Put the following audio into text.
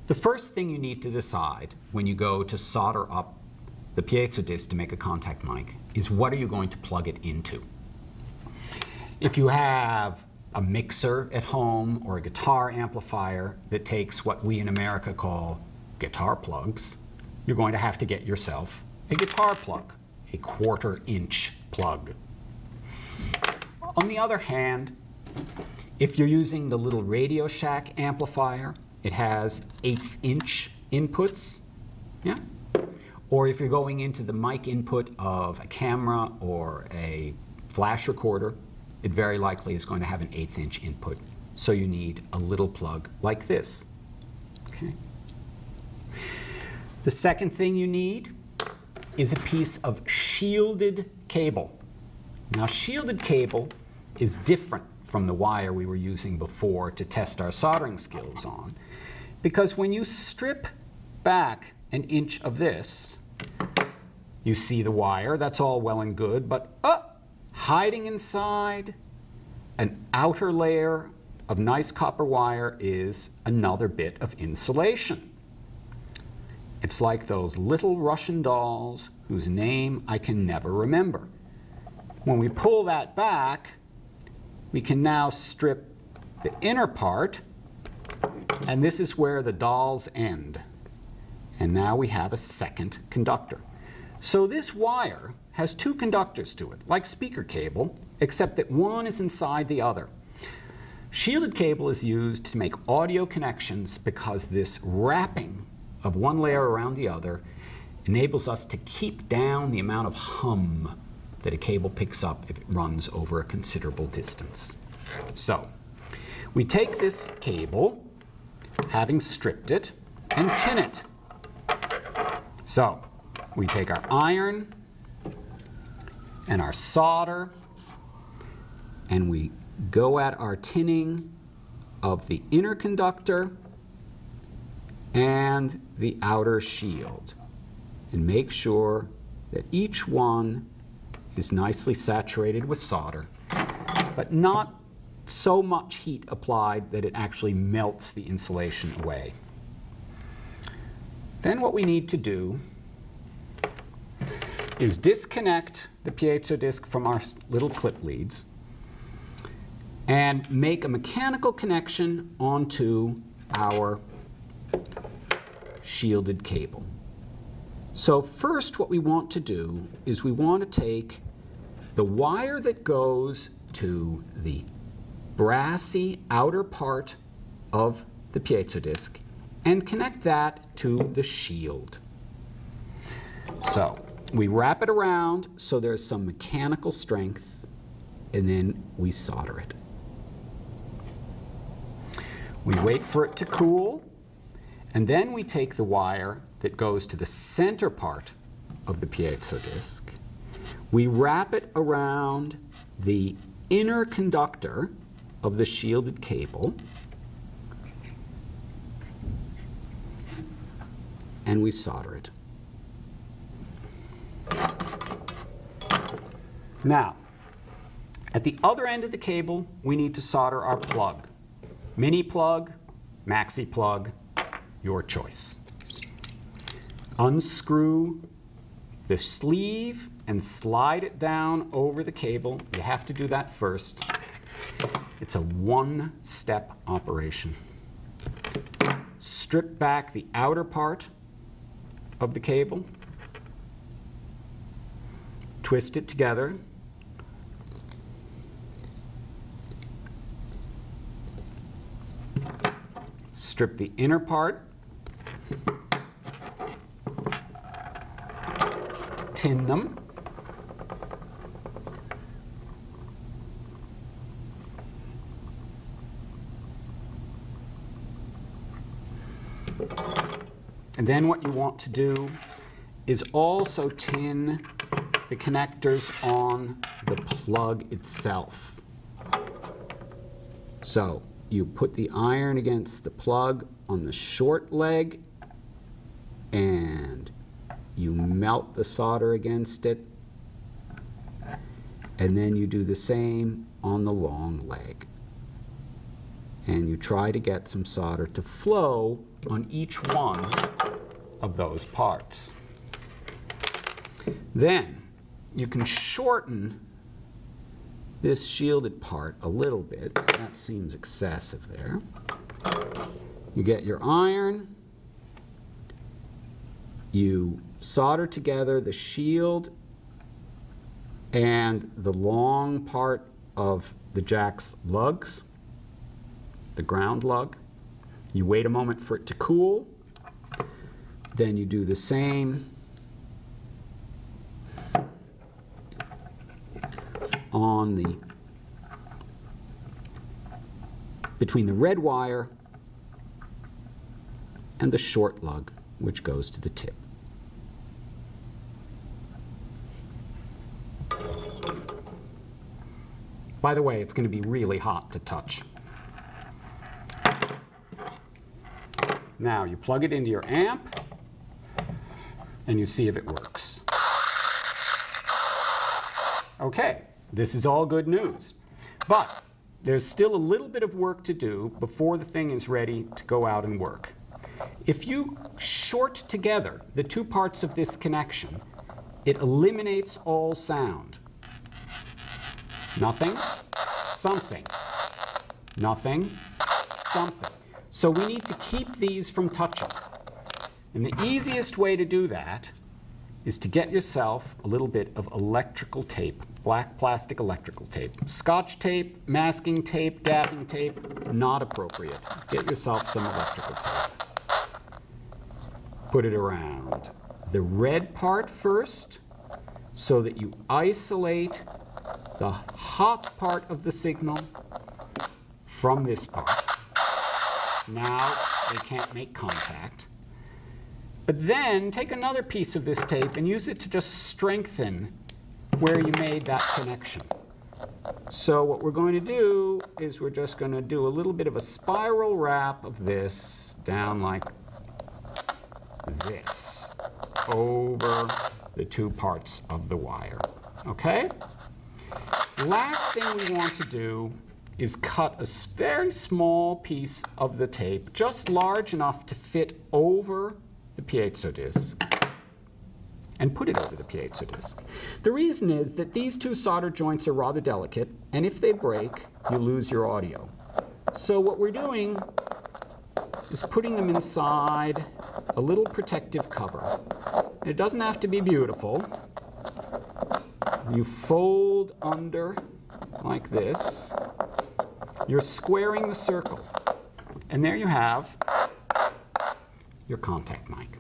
The first thing you need to decide when you go to solder up the piezo disc to make a contact mic is what are you going to plug it into. If you have a mixer at home or a guitar amplifier that takes what we in America call guitar plugs, you're going to have to get yourself a guitar plug, a 1/4-inch plug. On the other hand, if you're using the little Radio Shack amplifier, it has 1/8-inch inputs, yeah? Or if you're going into the mic input of a camera or a flash recorder, it very likely is going to have an 1/8-inch input. So you need a little plug like this. Okay. The second thing you need is a piece of shielded cable. Now, shielded cable is different from the wire we were using before to test our soldering skills on, because when you strip back 1 inch of this, you see the wire. That's all well and good, but hiding inside an outer layer of nice copper wire is another bit of insulation. It's like those little Russian dolls whose name I can never remember. When we pull that back, we can now strip the inner part, and this is where the dolls end. And now we have a second conductor. So this wire has 2 conductors to it, like speaker cable, except that one is inside the other. Shielded cable is used to make audio connections because this wrapping of one layer around the other enables us to keep down the amount of hum that a cable picks up if it runs over a considerable distance. So we take this cable, having stripped it, and tin it. So we take our iron and our solder, and we go at our tinning of the inner conductor and the outer shield, and make sure that each one is nicely saturated with solder, but not so much heat applied that it actually melts the insulation away. Then what we need to do is disconnect the piezo disc from our little clip leads and make a mechanical connection onto our shielded cable. So first what we want to do is we want to take the wire that goes to the brassy outer part of the piezo disc and connect that to the shield. So we wrap it around so there's some mechanical strength, and then we solder it. We wait for it to cool, and then we take the wire that goes to the center part of the piezo disc. We wrap it around the inner conductor of the shielded cable, and we solder it. Now, at the other end of the cable, we need to solder our plug. Mini plug, maxi plug, your choice. Unscrew the sleeve and slide it down over the cable. You have to do that first. It's a one-step operation. Strip back the outer part of the cable. Twist it together. Strip the inner part. Tin them. And then what you want to do is also tin the connectors on the plug itself. So you put the iron against the plug on the short leg, and you melt the solder against it, and then you do the same on the long leg. And you try to get some solder to flow on each one of those parts. Then you can shorten this shielded part a little bit. That seems excessive there. You get your iron, you solder together the shield and the long part of the jack's lugs, the ground lug. You wait a moment for it to cool. Then you do the same on the between the red wire and the short lug, which goes to the tip. By the way, it's going to be really hot to touch. Now you plug it into your amp and you see if it works. Okay, this is all good news. But there's still a little bit of work to do before the thing is ready to go out and work. If you short together the two parts of this connection, it eliminates all sound. Nothing, something. Nothing, something. So we need to keep these from touching. And the easiest way to do that is to get yourself a little bit of electrical tape, black plastic electrical tape. Scotch tape, masking tape, gaffing tape, not appropriate. Get yourself some electrical tape. Put it around the red part first so that you isolate the hot part of the signal from this part. Now they can't make contact. But then take another piece of this tape and use it to just strengthen where you made that connection. So what we're going to do is we're just going to do a little bit of a spiral wrap of this down like this over the two parts of the wire. Okay? Last thing we want to do is cut a very small piece of the tape, just large enough to fit over the piezo disc, and put it over the piezo disc. The reason is that these two solder joints are rather delicate, and if they break, you lose your audio. So what we're doing is putting them inside a little protective cover. It doesn't have to be beautiful. You fold under like this. You're squaring the circle. And there you have your contact mic.